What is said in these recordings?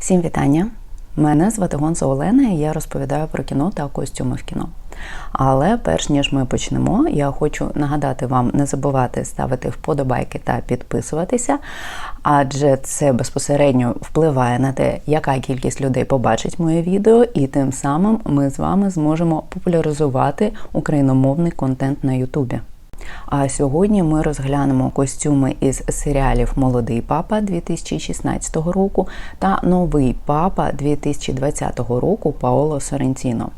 Всім вітання! Мене звати Гонцо Олена і я розповідаю про кіно та костюми в кіно. Але перш ніж ми почнемо, я хочу нагадати вам не забувати ставити вподобайки та підписуватися, адже це безпосередньо впливає на те, яка кількість людей побачить моє відео, і тим самим ми з вами зможемо популяризувати україномовний контент на Ютубі. А сьогодні ми розглянемо костюми із серіалів «Молодий папа» 2016 року та «Новий папа» 2020 року Паоло Соррентіно.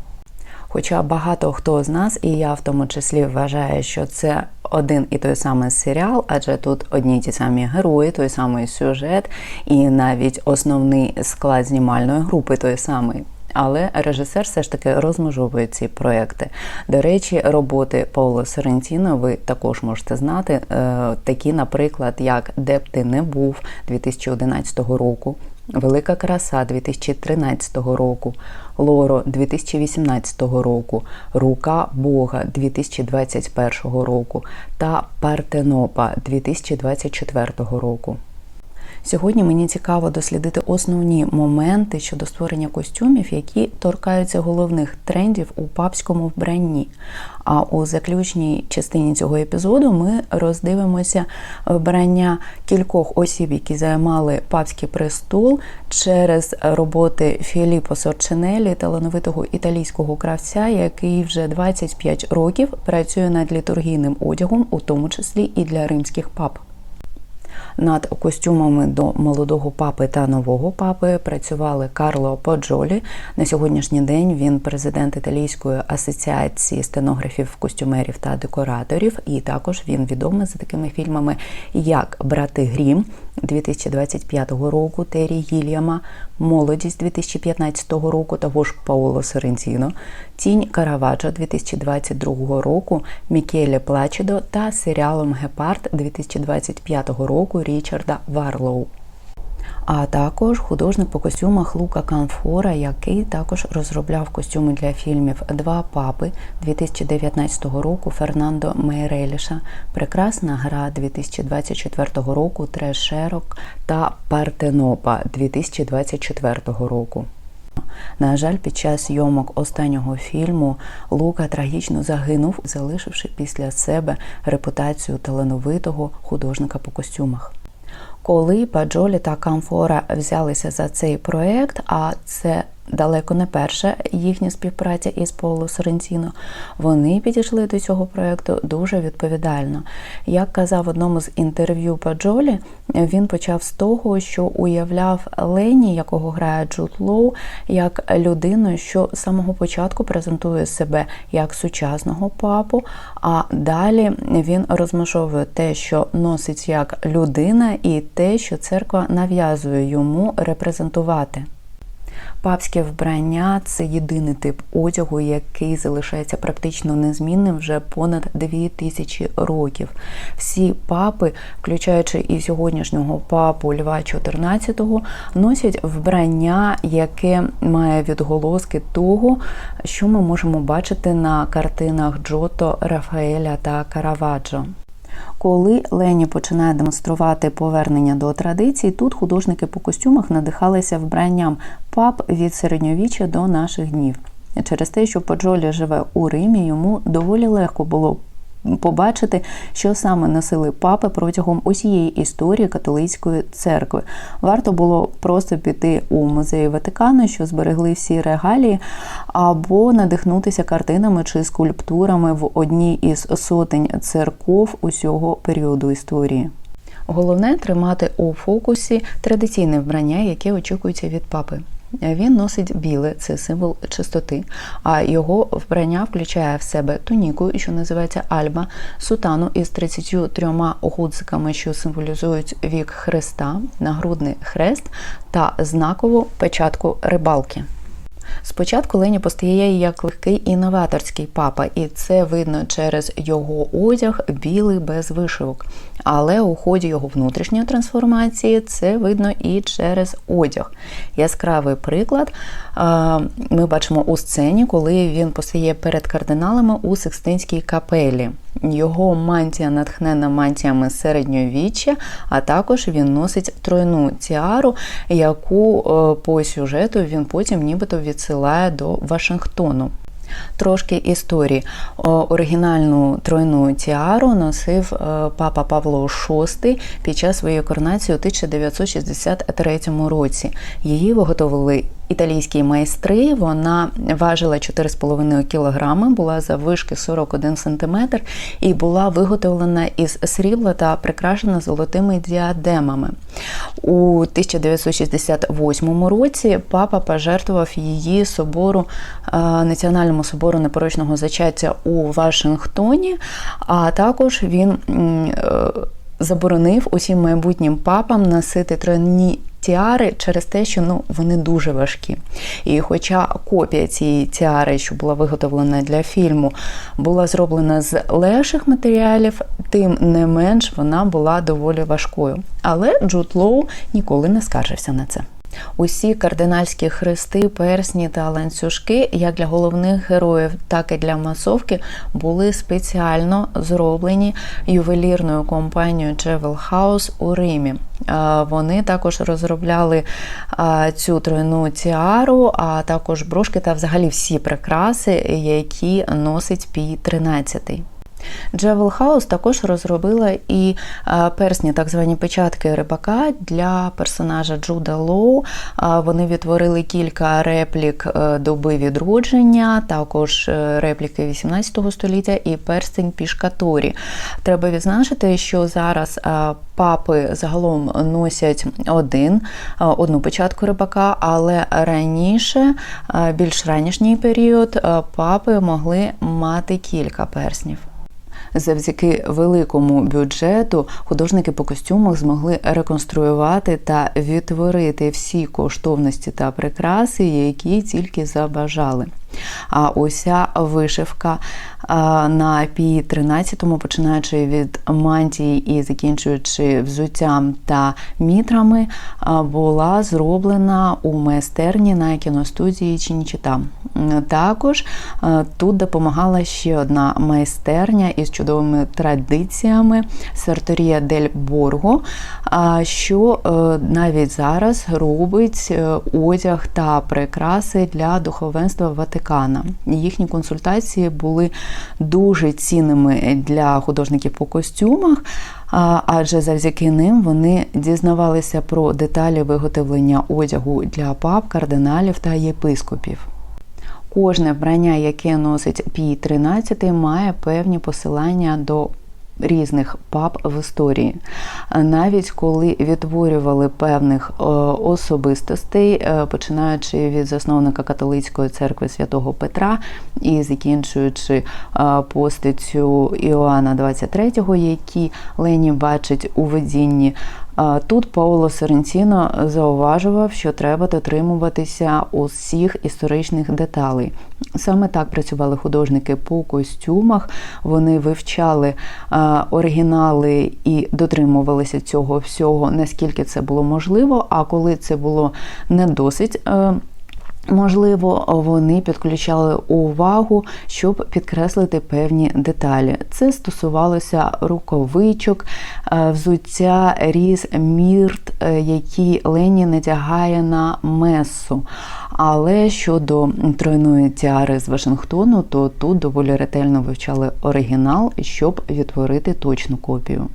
Хоча багато хто з нас, і я в тому числі, вважає, що це один і той самий серіал, адже тут одні й ті самі герої, той самий сюжет і навіть основний склад знімальної групи той самий. Але режисер все ж таки розмежовує ці проекти. До речі, роботи Паоло Соррентіно ви також можете знати, такі, наприклад, як «Де б ти не був» 2011 року, «Велика краса» 2013 року, «Лоро» 2018 року, «Рука Бога» 2021 року та «Партенопа» 2024 року. Сьогодні мені цікаво дослідити основні моменти щодо створення костюмів, які торкаються головних трендів у папському вбранні. А у заключній частині цього епізоду ми роздивимося вбрання кількох осіб, які займали папський престол через роботи Філіппо Сорчинеллі, талановитого італійського кравця, який вже 25 років працює над літургійним одягом, у тому числі і для римських пап. Над костюмами до молодого папи та нового папи працювали Карло Поджолі. На сьогоднішній день він президент Італійської асоціації стенографів, костюмерів та декораторів. І також він відомий за такими фільмами, як «Брати Грім» 2025 року Террі Гільяма, «Молодість» 2015 року того ж Паоло Соррентіно, «Тінь Караваджо» 2022 року Мікеле Плачідо та серіалом «Гепард» 2025 року Річарда Варлоу. А також художник по костюмах Лука Канфора, який також розробляв костюми для фільмів «Два папи» 2019 року Фернандо Мейреліша, «Прекрасна гра» 2024 року Трешерок та «Партенопа» 2024 року. На жаль, під час зйомок останнього фільму Лука трагічно загинув, залишивши після себе репутацію талановитого художника по костюмах. Коли Поджолі та Канфора взялися за цей проєкт, а це далеко не перша їхня співпраця із Паоло Соррентіно, вони підійшли до цього проєкту дуже відповідально. Як казав в одному з інтерв'ю Поджолі, він почав з того, що уявляв Ленні, якого грає Джуд Лоу, як людину, що з самого початку презентує себе як сучасного папу, а далі він розмежовує те, що носить як людина, і те, що церква нав'язує йому репрезентувати. Папське вбрання – це єдиний тип одягу, який залишається практично незмінним вже понад 2000 років. Всі папи, включаючи і сьогоднішнього папу Льва XIV, носять вбрання, яке має відголоски того, що ми можемо бачити на картинах Джотто, Рафаеля та Караваджо. Коли Ленні починає демонструвати повернення до традицій, тут художники по костюмах надихалися вбранням пап від середньовіччя до наших днів. Через те, що Поджолі живе у Римі, йому доволі легко було побачити, що саме носили папи протягом усієї історії католицької церкви. Варто було просто піти у музей Ватикану, що зберегли всі регалії, або надихнутися картинами чи скульптурами в одній із сотень церков усього періоду історії. Головне – тримати у фокусі традиційне вбрання, яке очікується від папи. Він носить біле, це символ чистоти, а його вбрання включає в себе туніку, що називається альба, сутану із 33 гудзиками, що символізують вік Христа, нагрудний хрест та знакову печатку рибалки. Спочатку Ленні постає як легкий і новаторський папа, і це видно через його одяг білий без вишивок. Але у ході його внутрішньої трансформації це видно і через одяг. Яскравий приклад ми бачимо у сцені, коли він постає перед кардиналами у Сикстинській капелі. Його мантія натхнена мантіями середньовіччя, а також він носить тройну тіару, яку по сюжету він потім нібито відсилає до Вашингтону. Трошки історії. Оригінальну тройну тіару носив папа Павло VI під час своєї коронації у 1963 році. Її виготовили італійські майстри, вона важила 4,5 кг, була заввишки 41 см і була виготовлена із срібла та прикрашена золотими діадемами. У 1968 році папа пожертвував її Національному собору непорочного зачаття у Вашингтоні, а також він заборонив усім майбутнім папам носити тройні тіари через те, що вони дуже важкі. І хоча копія цієї тіари, що була виготовлена для фільму, була зроблена з легших матеріалів, тим не менш вона була доволі важкою. Але Джуд Лоу ніколи не скаржився на це. Усі кардинальські хрести, персні та ланцюжки, як для головних героїв, так і для масовки, були спеціально зроблені ювелірною компанією Jewel House у Римі. Вони також розробляли цю тройну тіару, а також брошки та взагалі всі прикраси, які носить Пій XIII. Jewel House також розробила і персні, так звані печатки рибака для персонажа Джуда Лоу. Вони відтворили кілька реплік доби відродження, також репліки 18 століття і перстень Пішкаторі. Треба відзначити, що зараз папи загалом носять одну печатку рибака, але раніше, більш ранішній період, папи могли мати кілька перснів. Завдяки великому бюджету художники по костюмах змогли реконструювати та відтворити всі коштовності та прикраси, які тільки забажали. А уся вишивка на Пії XIII, починаючи від мантії і закінчуючи взуттям та мітрами, була зроблена у майстерні на кіностудії Чінічіта. Також тут допомагала ще одна майстерня із чудовими традиціями – Сарторія дель Борго, що навіть зараз робить одяг та прикраси для духовенства Ватикана. Їхні консультації були дуже цінними для художників по костюмах, адже завдяки ним вони дізнавалися про деталі виготовлення одягу для пап, кардиналів та єпископів. Кожне вбрання, яке носить Пій XIII, має певні посилання до різних пап в історії. Навіть коли відтворювали певних особистостей, починаючи від засновника католицької церкви святого Петра і закінчуючи постаттю Іоанна XXIII, які Лені бачить у видінні, тут Паоло Соррентіно зауважував, що треба дотримуватися усіх історичних деталей. Саме так працювали художники по костюмах, вони вивчали оригінали і дотримувалися цього всього, наскільки це було можливо, а коли це було не досить можливо, вони підключали увагу, щоб підкреслити певні деталі. Це стосувалося рукавичок, взуття, різ, мірт, які Лені надягає на месу. Але щодо тройної тіари з Вашингтону, то тут доволі ретельно вивчали оригінал, щоб відтворити точну копію.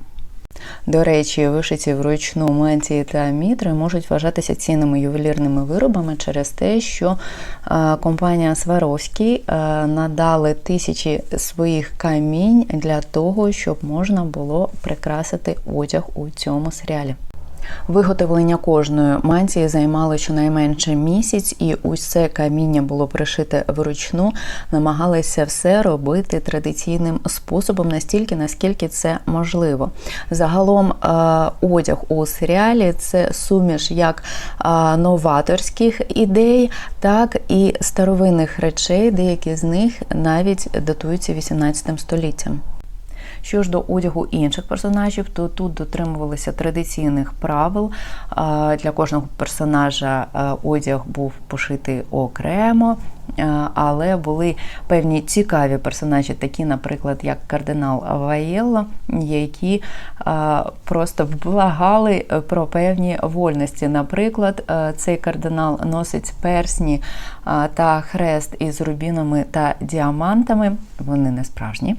До речі, вишиті вручну мантії та мітри можуть вважатися цінними ювелірними виробами через те, що компанія Сваровський надали тисячі своїх камінь для того, щоб можна було прикрасити одяг у цьому серіалі. Виготовлення кожної мантії займало щонайменше місяць, і усе каміння було пришите вручну. Намагалися все робити традиційним способом настільки, наскільки це можливо. Загалом одяг у серіалі – це суміш як новаторських ідей, так і старовинних речей, деякі з них навіть датуються 18 століттям. Що ж до одягу інших персонажів, то тут дотримувалися традиційних правил. Для кожного персонажа одяг був пошитий окремо. але були певні цікаві персонажі, такі, наприклад, як кардинал Ваєлло, які просто благали про певні вольності. Наприклад, цей кардинал носить персні та хрест із рубінами та діамантами, вони не справжні,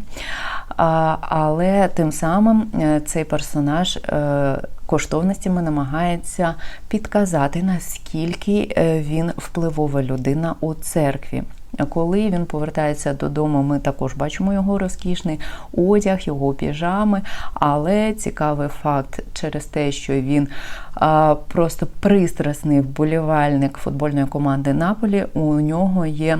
але тим самим цей персонаж коштовностями намагається підказати, наскільки він впливова людина у церкві. Коли він повертається додому, ми також бачимо його розкішний одяг, його піжами, але цікавий факт через те, що він просто пристрасний вболівальник футбольної команди Наполі, у нього є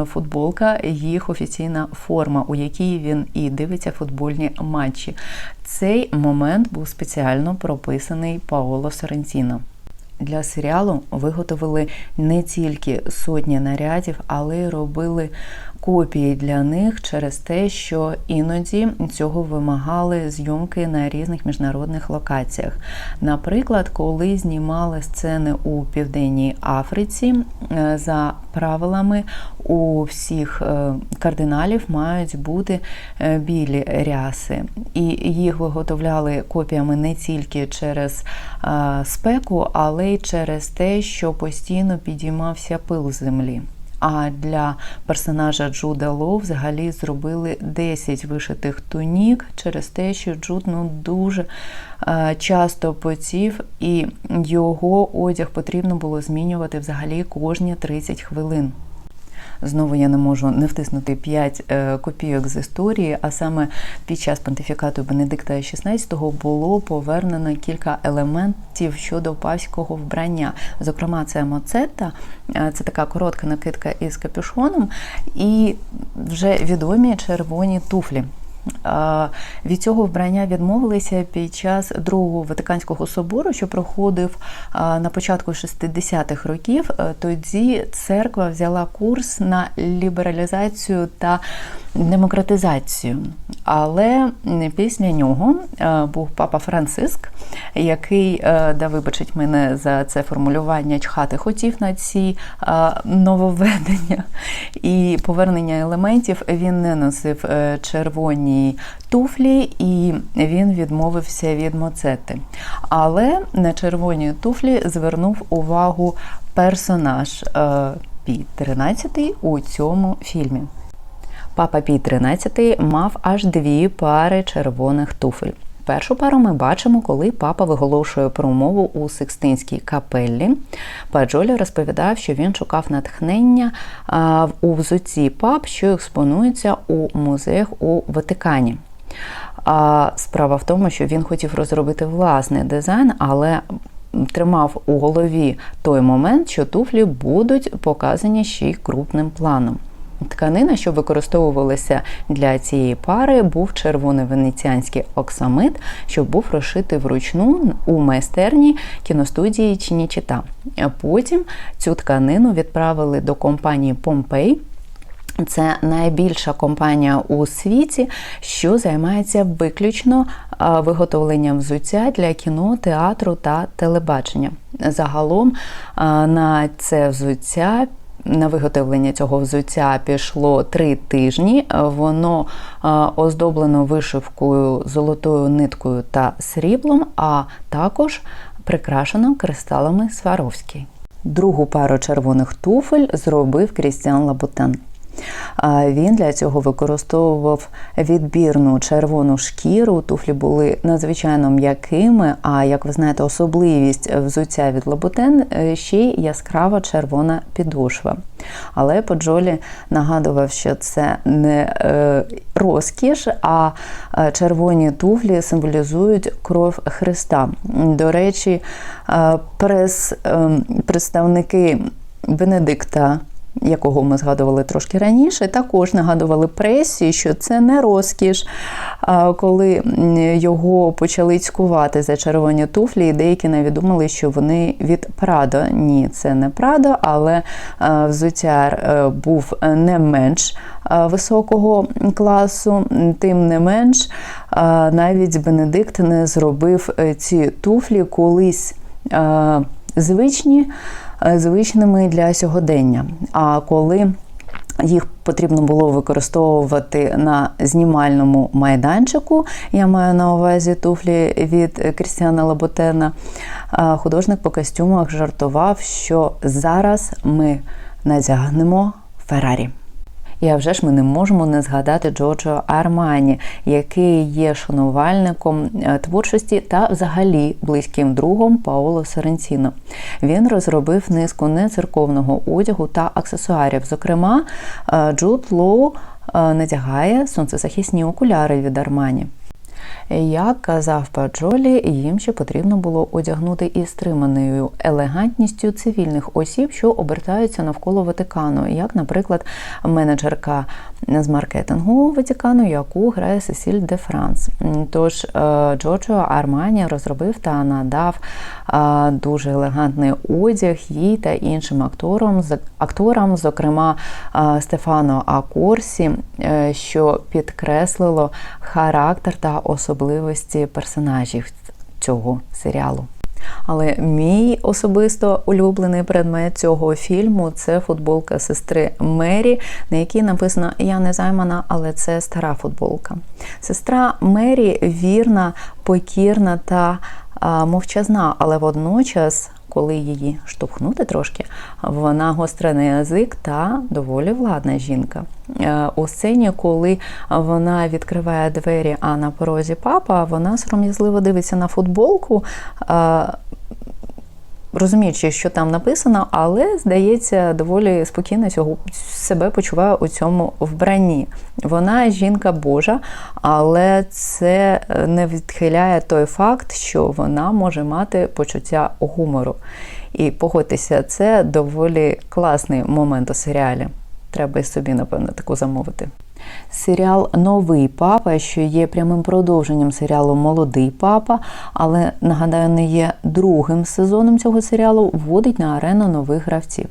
футболка, їх офіційна форма, у якій він і дивиться футбольні матчі. Цей момент був спеціально прописаний Паоло Соррентіно. Для серіалу виготовили не тільки сотні нарядів, але й робили копії для них через те, що іноді цього вимагали зйомки на різних міжнародних локаціях. Наприклад, коли знімали сцени у Південній Африці, за правилами у всіх кардиналів мають бути білі ряси. І їх виготовляли копіями не тільки через спеку, але й через те, що постійно підіймався пил з землі. А для персонажа Джуда Лоу взагалі зробили 10 вишитих тунік через те, що Джуд дуже часто потів, і його одяг потрібно було змінювати взагалі кожні 30 хвилин. Знову я не можу не втиснути 5 копійок з історії, а саме під час понтифікату Бенедикта XVI було повернено кілька елементів щодо папського вбрання. Зокрема, це моцетта, це така коротка накидка із капюшоном, і вже відомі червоні туфлі. Від цього вбрання відмовилися під час Другого Ватиканського собору, що проходив на початку 60-х років. Тоді церква взяла курс на лібералізацію та демократизацію. Але після нього був папа Франциск, який, да вибачить мене за це формулювання, чхати хотів на ці нововведення і повернення елементів. Він не носив червоні туфлі і він відмовився від моцети. Але на червоні туфлі звернув увагу персонаж Пій XIII у цьому фільмі. Папа Пій XIII мав аж 2 пари червоних туфель. Першу пару ми бачимо, коли папа виголошує промову у Сикстинській капеллі. Паджолі розповідав, що він шукав натхнення у взутті пап, що експонується у музеях у Ватикані. Справа в тому, що він хотів розробити власний дизайн, але тримав у голові той момент, що туфлі будуть показані ще й крупним планом. Тканина, що використовувалася для цієї пари, був червоний венеціанський оксамит, що був розшитий вручну у майстерні кіностудії Чінічіта. Потім цю тканину відправили до компанії Помпей. Це найбільша компанія у світі, що займається виключно виготовленням взуття для кіно, театру та телебачення. Загалом на це взуття, на виготовлення цього взуття пішло 3 тижні. Воно оздоблено вишивкою, золотою ниткою та сріблом, а також прикрашено кристалами Сваровські. Другу пару червоних туфель зробив Крістіан Лабутен. Він для цього використовував відбірну червону шкіру, туфлі були надзвичайно м'якими, а, як ви знаєте, особливість взуття від Лабутен ще й яскрава червона підошва. Але Паджолі нагадував, що це не розкіш, а червоні туфлі символізують кров Христа. До речі, представники Бенедикта, якого ми згадували трошки раніше, також нагадували пресі, що це не розкіш. Коли його почали цькувати за червоні туфлі, і деякі навіть думали, що вони від Прадо. Ні, це не Прадо, але взуттяр був не менш високого класу. Тим не менш, навіть Бенедикт не зробив ці туфлі колись звичними для сьогодення. А коли Їх потрібно було використовувати на знімальному майданчику. Я маю на увазі туфлі від Крістіана Лабутена. Художник по костюмах жартував, що зараз ми надягнемо Феррарі. І а вже ж ми не можемо не згадати Джорджо Армані, який є шанувальником творчості та взагалі близьким другом Паоло Соррентіно. Він розробив низку нецерковного одягу та аксесуарів. Зокрема, Джуд Лоу надягає сонцезахисні окуляри від Армані. Як казав Паджолі, їм ще потрібно було одягнути із стриманою елегантністю цивільних осіб, що обертаються навколо Ватикану, як, наприклад, менеджерка з маркетингу Ватикану, яку грає Сесіль де Франс. Тож Джорджо Армані розробив та надав дуже елегантний одяг їй та іншим акторам, зокрема Стефано Акорсі, що підкреслило характер та особливості персонажів цього серіалу. Але мій особисто улюблений предмет цього фільму – це футболка сестри Мері, на якій написано «Я не займана, але це стара футболка». Сестра Мері вірна, покірна та мовчазна, але водночас, коли її штовхнути трошки, вона гостра на язик та доволі владна жінка. У сцені, коли вона відкриває двері, а на порозі папа, вона сором'язливо дивиться на футболку, розуміючи, що там написано, але, здається, доволі спокійно себе почуває у цьому вбранні. Вона жінка Божа, але це не відхиляє той факт, що вона може мати почуття гумору. І погодьтеся, це доволі класний момент у серіалі. Треба і собі, напевно, таку замовити. Серіал «Новий папа», що є прямим продовженням серіалу «Молодий папа», але, нагадаю, не є другим сезоном цього серіалу, вводить на арену нових гравців.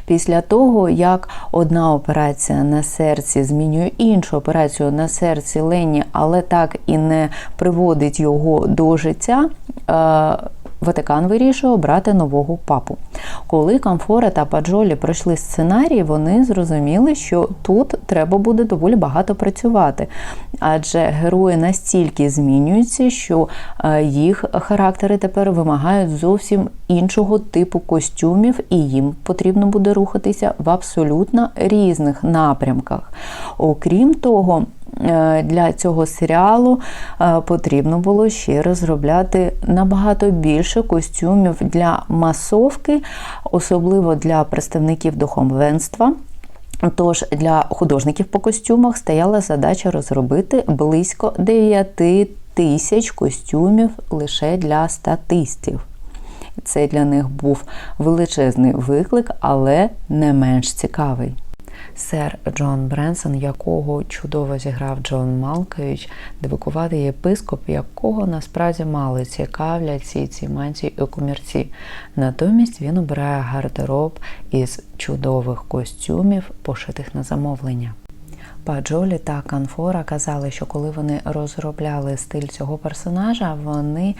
Після того, як одна операція на серці змінює іншу операцію на серці Ленні, але так і не приводить його до життя, Ватикан вирішує обрати нового папу. Коли Камфоре та Паджолі пройшли сценарій, вони зрозуміли, що тут треба буде доволі багато працювати. Адже герої настільки змінюються, що їх характери тепер вимагають зовсім іншого типу костюмів, і їм потрібно буде рухатися в абсолютно різних напрямках. Окрім того, для цього серіалу потрібно було ще розробляти набагато більше костюмів для масовки, особливо для представників духовенства. Тож для художників по костюмах стояла задача розробити близько 9 тисяч костюмів лише для статистів. Це для них був величезний виклик, але не менш цікавий. Сер Джон Бренсон, якого чудово зіграв Джон Малкович, дивакуватий єпископ, якого насправді мало цікавлять ці мантії і комірці. Натомість він обирає гардероб із чудових костюмів, пошитих на замовлення. Паджолі та Канфора казали, що коли вони розробляли стиль цього персонажа, вони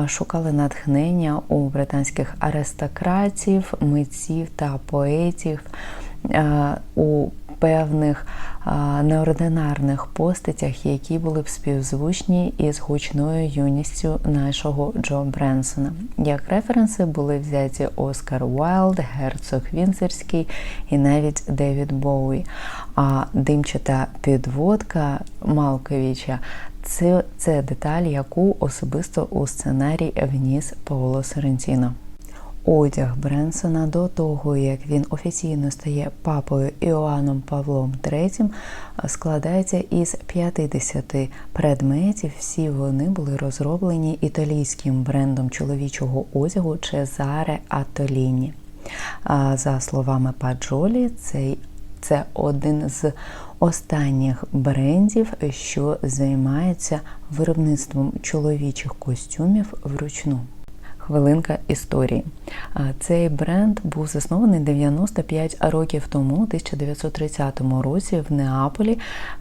шукали натхнення у британських аристократів, митців та поетів, у певних неординарних постатях, які були б співзвучні із гучною юністю нашого Джо Бренсона. Як референси були взяті Оскар Уайлд, герцог Віндзорський і навіть Девід Боуі. А димчата підводка Малковича – це деталь, яку особисто у сценарій вніс Паоло Соррентіно. Одяг Бренсона до того, як він офіційно стає папою Іоанном Павлом III, складається із 50 предметів. Всі вони були розроблені італійським брендом чоловічого одягу Чезаре Атоліні. За словами Паджолі, це один з останніх брендів, що займається виробництвом чоловічих костюмів вручну. Хвилинка історії. Цей бренд був заснований 95 років тому, у 1930 році в Неаполі,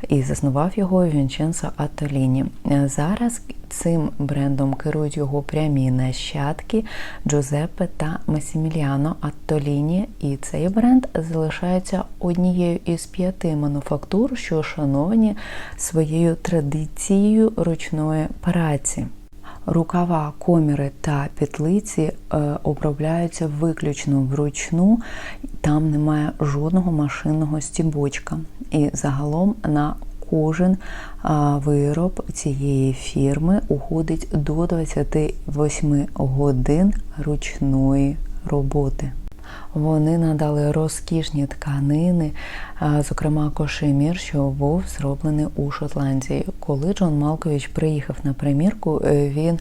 і заснував його Вінченцо Аттоліні. Зараз цим брендом керують його прямі нащадки Джузеппе та Масіміліано Аттоліні, і цей бренд залишається однією із 5 мануфактур, що шановані своєю традицією ручної праці. Рукава, коміри та петлиці обробляються виключно вручну, там немає жодного машинного стібочка. І загалом на кожен вироб цієї фірми уходить до 28 годин ручної роботи. Вони надали розкішні тканини, зокрема кошемір, що був зроблений у Шотландії. Коли Джон Малкович приїхав на примірку, він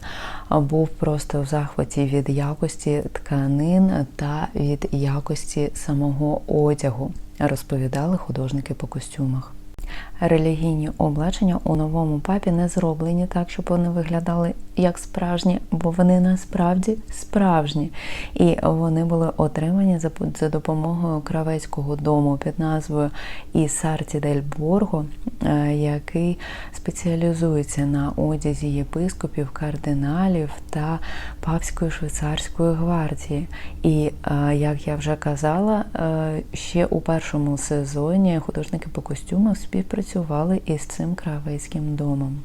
був просто в захваті від якості тканин та від якості самого одягу, розповідали художники по костюмах. Релігійні облачення у новому папі не зроблені так, щоб вони виглядали як справжні, бо вони насправді справжні. І вони були отримані за допомогою кравецького дому під назвою І Сарті дель Борго, який спеціалізується на одязі єпископів, кардиналів та папської швейцарської гвардії. І, як я вже казала, ще у першому сезоні художники по костюмах співпрацювали із цим кравецьким домом.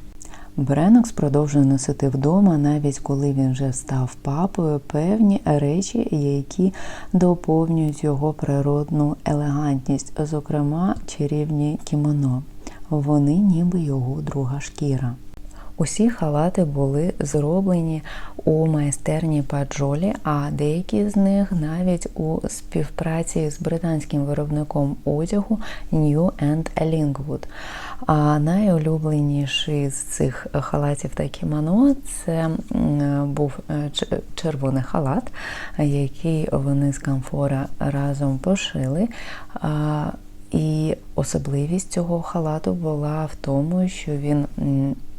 Бренокс продовжує носити вдома, навіть коли він вже став папою, певні речі, які доповнюють його природну елегантність, зокрема чарівні кімоно. Вони ніби його друга шкіра. Усі халати були зроблені у майстерні Паджолі, а деякі з них навіть у співпраці з британським виробником одягу New & Lingwood. А найулюбленіший з цих халатів та кімоно – це був червоний халат, який вони з Камфора разом пошили. І особливість цього халату була в тому, що він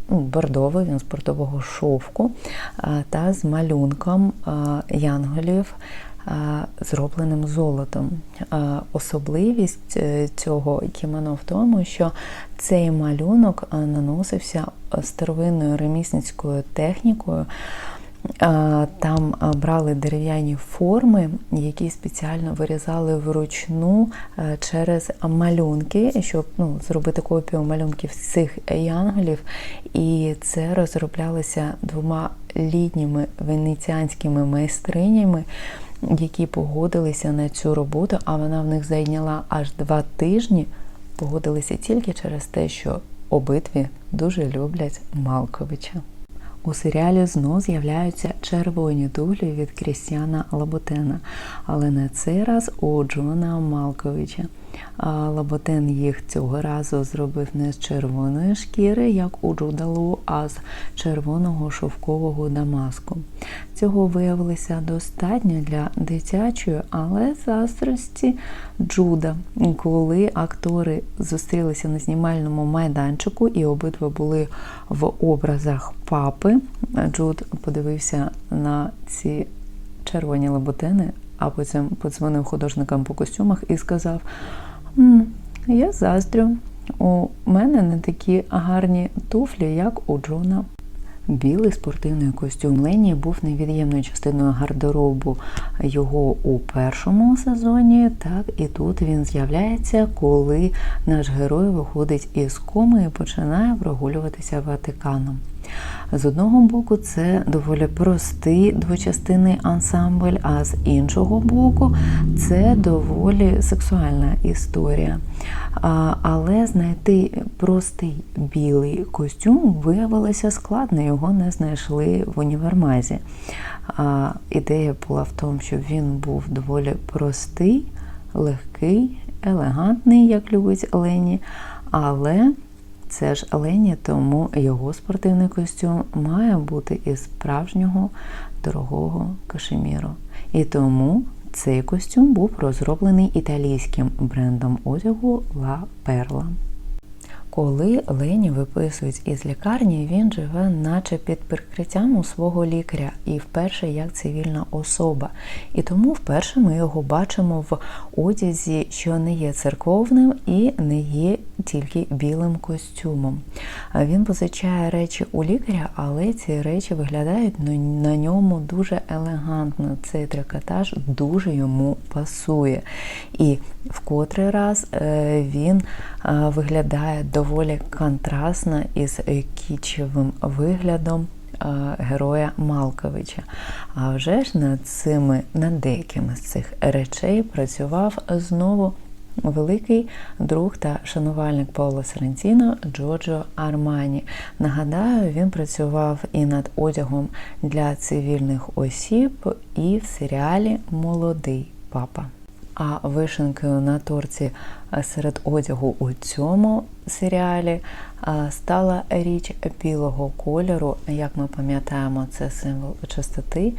бордовий, він з бордового шовку та з малюнком янголів, зробленим золотом. Особливість цього кімоно в тому, що цей малюнок наносився старовинною ремісницькою технікою. Там брали дерев'яні форми, які спеціально вирізали вручну через малюнки, щоб зробити копію малюнків цих янголів. І це розроблялося 2 літніми венеціанськими майстринями, які погодилися на цю роботу, а вона в них зайняла аж 2 тижні. Погодилися тільки через те, що обидві дуже люблять Малковича. У серіалі знов з'являються червоні туфлі від Крістіана Лабутена, але на цей раз у Джона Малковича. Лабутен їх цього разу зробив не з червоної шкіри, як у Джуда Лоу, а з червоного шовкового дамаску. Цього виявилося достатньо для дитячої, але заздрості Джуда. Коли актори зустрілися на знімальному майданчику і обидва були в образах папи, Джуд подивився на ці червоні лабутени, а потім подзвонив художникам по костюмах і сказав: «Я заздрю, у мене не такі гарні туфлі, як у Джона». Білий спортивний костюм Лені був невід'ємною частиною гардеробу його у першому сезоні, так і тут він з'являється, коли наш герой виходить із коми і починає прогулюватися Ватиканом. З одного боку, це доволі простий двочастинний ансамбль, а з іншого боку, це доволі сексуальна історія. Але знайти простий білий костюм виявилося складно, його не знайшли в універмазі. Ідея була в тому, щоб він був доволі простий, легкий, елегантний, як любить Лені, але це ж Лені, тому його спортивний костюм має бути із справжнього дорогого кашеміру. І тому цей костюм був розроблений італійським брендом одягу La Perla. Коли Лені виписують із лікарні, він живе наче під прикриттям у свого лікаря і вперше як цивільна особа. І тому вперше ми його бачимо в одязі, що не є церковним і не є тільки білим костюмом. Він позичає речі у лікаря, але ці речі виглядають на ньому дуже елегантно. Цей трикотаж дуже йому пасує. І в котрий раз він виглядає доволі контрастно із кічевим виглядом героя Малковича. А вже ж над деякими з цих речей працював знову великий друг та шанувальник Паоло Соррентіно Джорджо Армані. Нагадаю, він працював і над одягом для цивільних осіб, і в серіалі «Молодий папа». А вишенкою на торті серед одягу у цьому серіалі стала річ білого кольору. Як ми пам'ятаємо, це символ чистоти.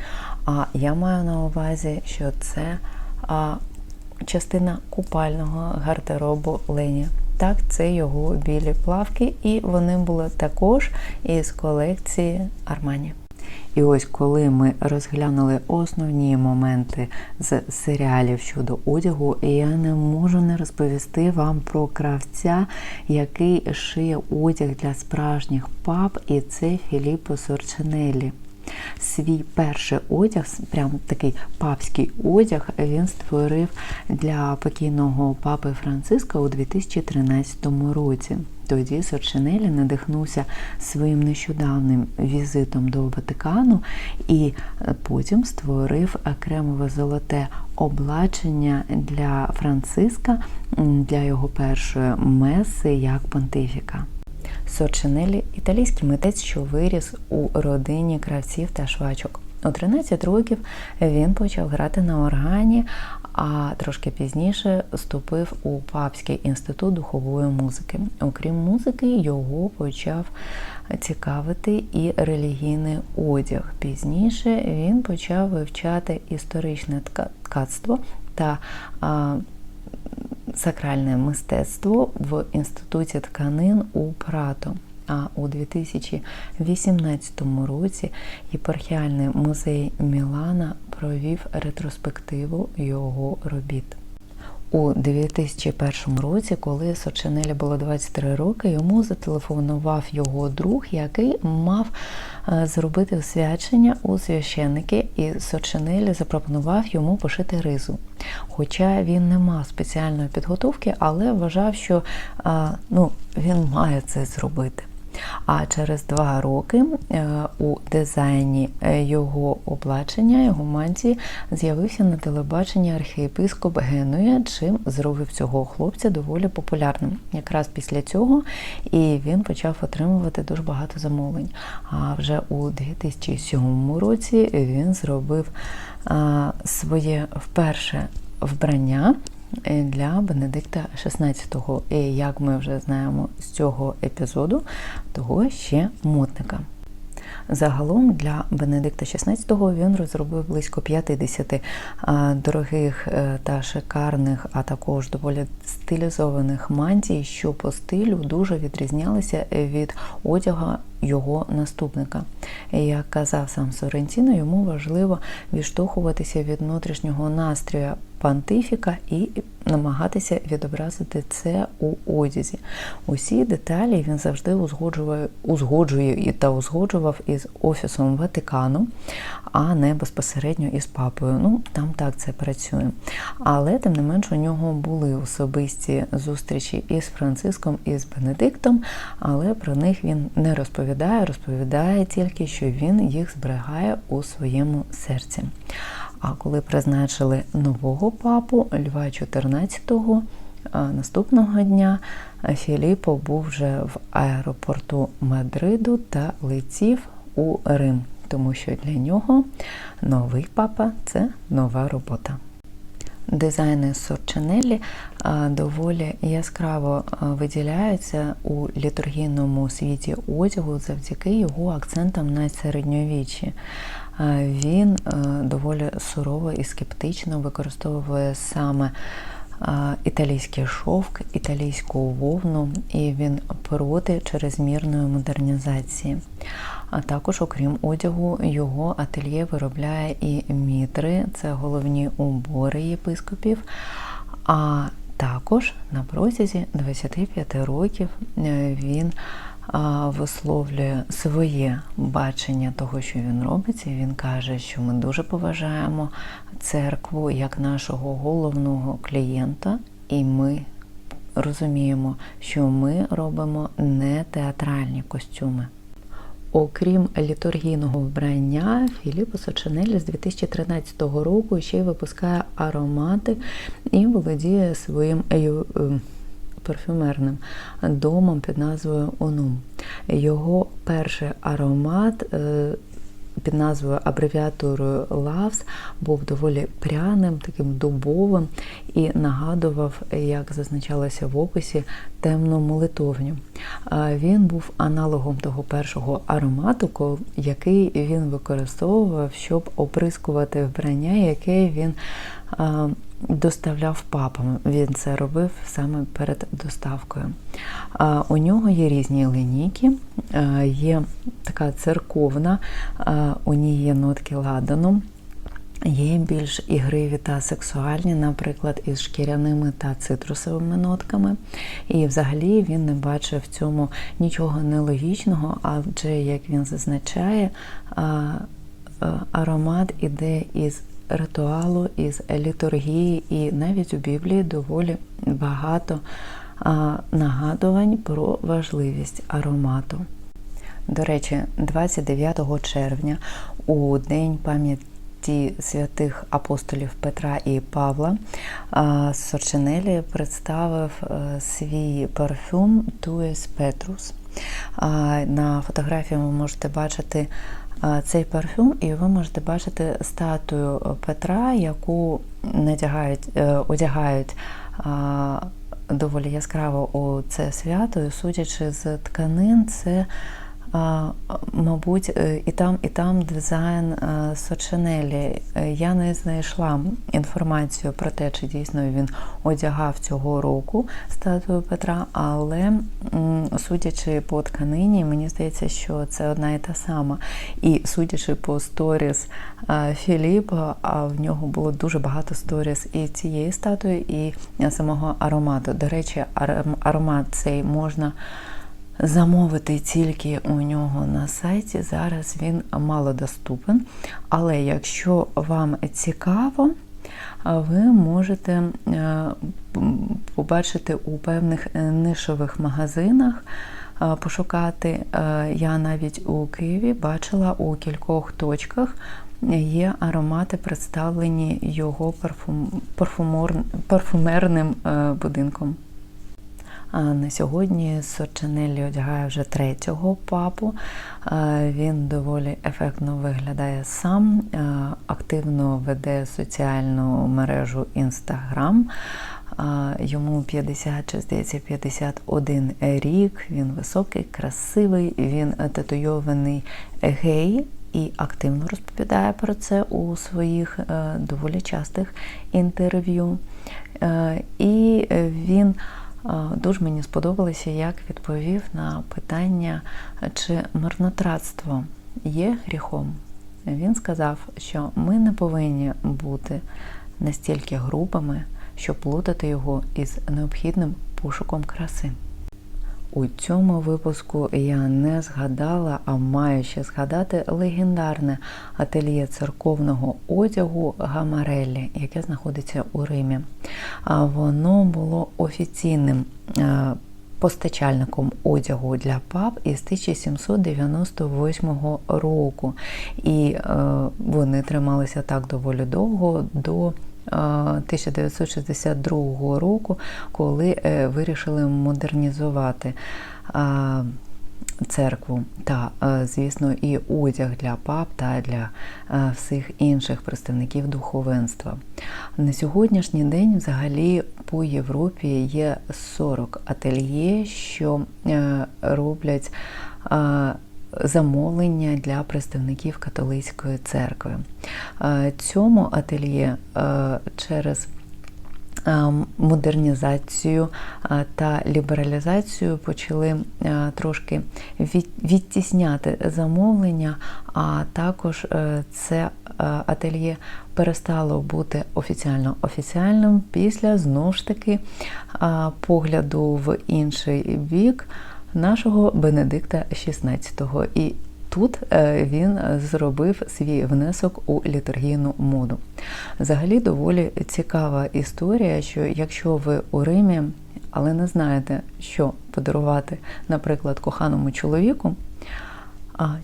А я маю на увазі, що це частина купального гардеробу Лені. Так, це його білі плавки, і вони були також із колекції Армані. І ось коли ми розглянули основні моменти з серіалів щодо одягу, я не можу не розповісти вам про кравця, який шиє одяг для справжніх пап, і це Філіппо Сорчинеллі. Свій перший одяг, прям такий папський одяг, він створив для покійного папи Франциска у 2013 році. Тоді Сорчинеллі надихнувся своїм нещодавним візитом до Ватикану і потім створив кремове золоте облачення для Франциска, для його першої меси як понтифіка. Сорчинеллі – італійський митець, що виріс у родині кравців та швачок. У 13 років він почав грати на органі, а трошки пізніше вступив у Папський інститут духової музики. Окрім музики, його почав цікавити і релігійний одяг. Пізніше він почав вивчати історичне ткацтво та сакральне мистецтво в Інституті тканин у Прато. А у 2018 році Єпархіальний музей Мілана провів ретроспективу його робіт. У 2001 році, коли Сорчинеллі було 23 роки, йому зателефонував його друг, який мав зробити освячення у священники, і Сорчинеллі запропонував йому пошити ризу. Хоча він не мав спеціальної підготовки, але вважав, що він має це зробити. А через 2 роки у дизайні його облачення, його мантії, з'явився на телебаченні архієпископ Генуя, чим зробив цього хлопця доволі популярним. Якраз після цього і він почав отримувати дуже багато замовлень. А вже у 2007 році він зробив своє вперше вбрання для Бенедикта XVI. І як ми вже знаємо з цього епізоду, того ще модника. Загалом для Бенедикта XVI він розробив близько 50 дорогих та шикарних, а також доволі стилізованих мантій, що по стилю дуже відрізнялися від одягу його наступника. Як казав сам Соррентіно, йому важливо відштовхуватися від внутрішнього настрою понтифіка і намагатися відобразити це у одязі. Усі деталі він завжди узгоджує та узгоджував із Офісом Ватикану, а не безпосередньо із папою. Там так це працює. Але, тим не менш, у нього були особисті зустрічі із Франциском, і з Бенедиктом, але про них він не розповідає тільки, що він їх зберігає у своєму серці. А коли призначили нового папу, Льва XIV, наступного дня Філіппо був вже в аеропорту Мадриду та летів у Рим, тому що для нього новий папа – це нова робота. Дизайни Сорчинеллі доволі яскраво виділяються у літургійному світі одягу завдяки його акцентам на середньовіччі. Він доволі сурово і скептично використовує саме італійський шовк, італійську вовну, і він проти чрезмірної модернізації. А також, окрім одягу, його ательє виробляє і мітри, це головні убори єпископів. А також на протязі 25 років він висловлює своє бачення того, що він робить, і він каже, що ми дуже поважаємо церкву як нашого головного клієнта, і ми розуміємо, що ми робимо не театральні костюми. Окрім літургійного вбрання, Філіппо Сочинеллі з 2013 року ще й випускає аромати і володіє своїм парфюмерним домом під назвою Онум. Його перший аромат під назвою, абревіатурою Loves був доволі пряним, таким дубовим і нагадував, як зазначалося в описі, темну молитовню. Він був аналогом того першого аромату, який він використовував, щоб оприскувати вбрання, яке він доставляв папам. Він це робив саме перед доставкою. У нього є різні линійки, є така церковна, у ній є нотки ладану, є більш ігриві та сексуальні, наприклад, із шкіряними та цитрусовими нотками. І взагалі він не бачив в цьому нічого нелогічного, адже, як він зазначає, аромат іде із ритуалу, із літургії, і навіть у Біблії доволі багато нагадувань про важливість аромату. До речі, 29 червня, у День пам'яті святих апостолів Петра і Павла, Сочинеллі представив свій парфюм Tues Petrus. На фотографії ви можете бачити цей парфюм, і ви можете бачити статую Петра, яку одягають доволі яскраво у це свято, і судячи з тканин, це, мабуть, і там дизайн Сочинеллі. Я не знайшла інформацію про те, чи дійсно він одягав цього року статую Петра, але судячи по тканині, мені здається, що це одна і та сама. І судячи по сторіс Філіппо, а в нього було дуже багато сторіс і цієї статуї, і самого аромату. До речі, аромат цей можна замовити тільки у нього на сайті. Зараз він малодоступен, але якщо вам цікаво, ви можете побачити у певних нишових магазинах, пошукати. Я навіть у Києві бачила у кількох точках є аромати, представлені його парфумерним будинком. На сьогодні Сочинеллі одягає вже третього папу. Він доволі ефектно виглядає сам, активно веде соціальну мережу Instagram. Йому 50, чи здається, 51 рік, він високий, красивий, він татуйований гей і активно розповідає про це у своїх доволі частих інтерв'ю. І він дуже мені сподобалося, як відповів на питання, чи марнотратство є гріхом. Він сказав, що ми не повинні бути настільки грубими, щоб плутати його із необхідним пошуком краси. У цьому випуску я не згадала, а маю ще згадати легендарне ательє церковного одягу Гамареллі, яке знаходиться у Римі. Воно було офіційним постачальником одягу для пап із 1798 року. І вони трималися так доволі довго, до 1962 року, коли вирішили модернізувати церкву та, звісно, і одяг для пап та для всіх інших представників духовенства. На сьогоднішній день взагалі по Європі є 40 ательє, що роблять замовлення для представників католицької церкви. Цьому ательє через модернізацію та лібералізацію почали трошки відтісняти замовлення, а також це ательє перестало бути офіційним після, знову ж таки, погляду в інший бік нашого Бенедикта XVI. І тут він зробив свій внесок у літургійну моду. Взагалі доволі цікава історія, що якщо ви у Римі, але не знаєте, що подарувати, наприклад, коханому чоловіку,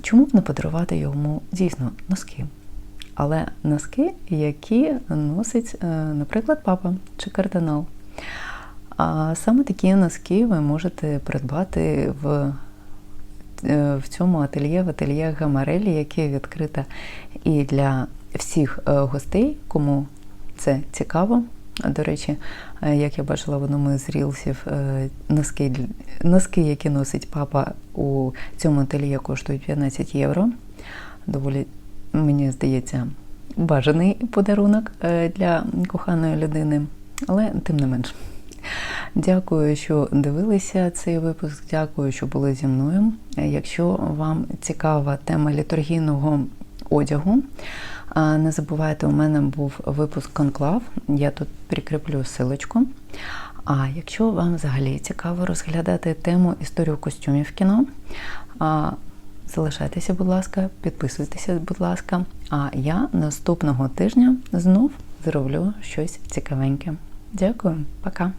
чому б не подарувати йому дійсно носки? Але носки, які носить, наприклад, папа чи кардинал. А саме такі носки ви можете придбати в цьому ательє, в ательє Гамарелі, яке відкрите і для всіх гостей, кому це цікаво. До речі, як я бачила в одному з рілсів, носки, які носить папа у цьому ательє, коштують 15 євро. Доволі, мені здається, бажаний подарунок для коханої людини, але тим не менш. Дякую, що дивилися цей випуск, дякую, що були зі мною. Якщо вам цікава тема літургійного одягу, не забувайте, у мене був випуск «Конклав», я тут прикріплю силочку. А якщо вам взагалі цікаво розглядати тему історію костюмів в кіно, залишайтеся, будь ласка, підписуйтеся, будь ласка. А я наступного тижня знов зроблю щось цікавеньке. Дякую, пока!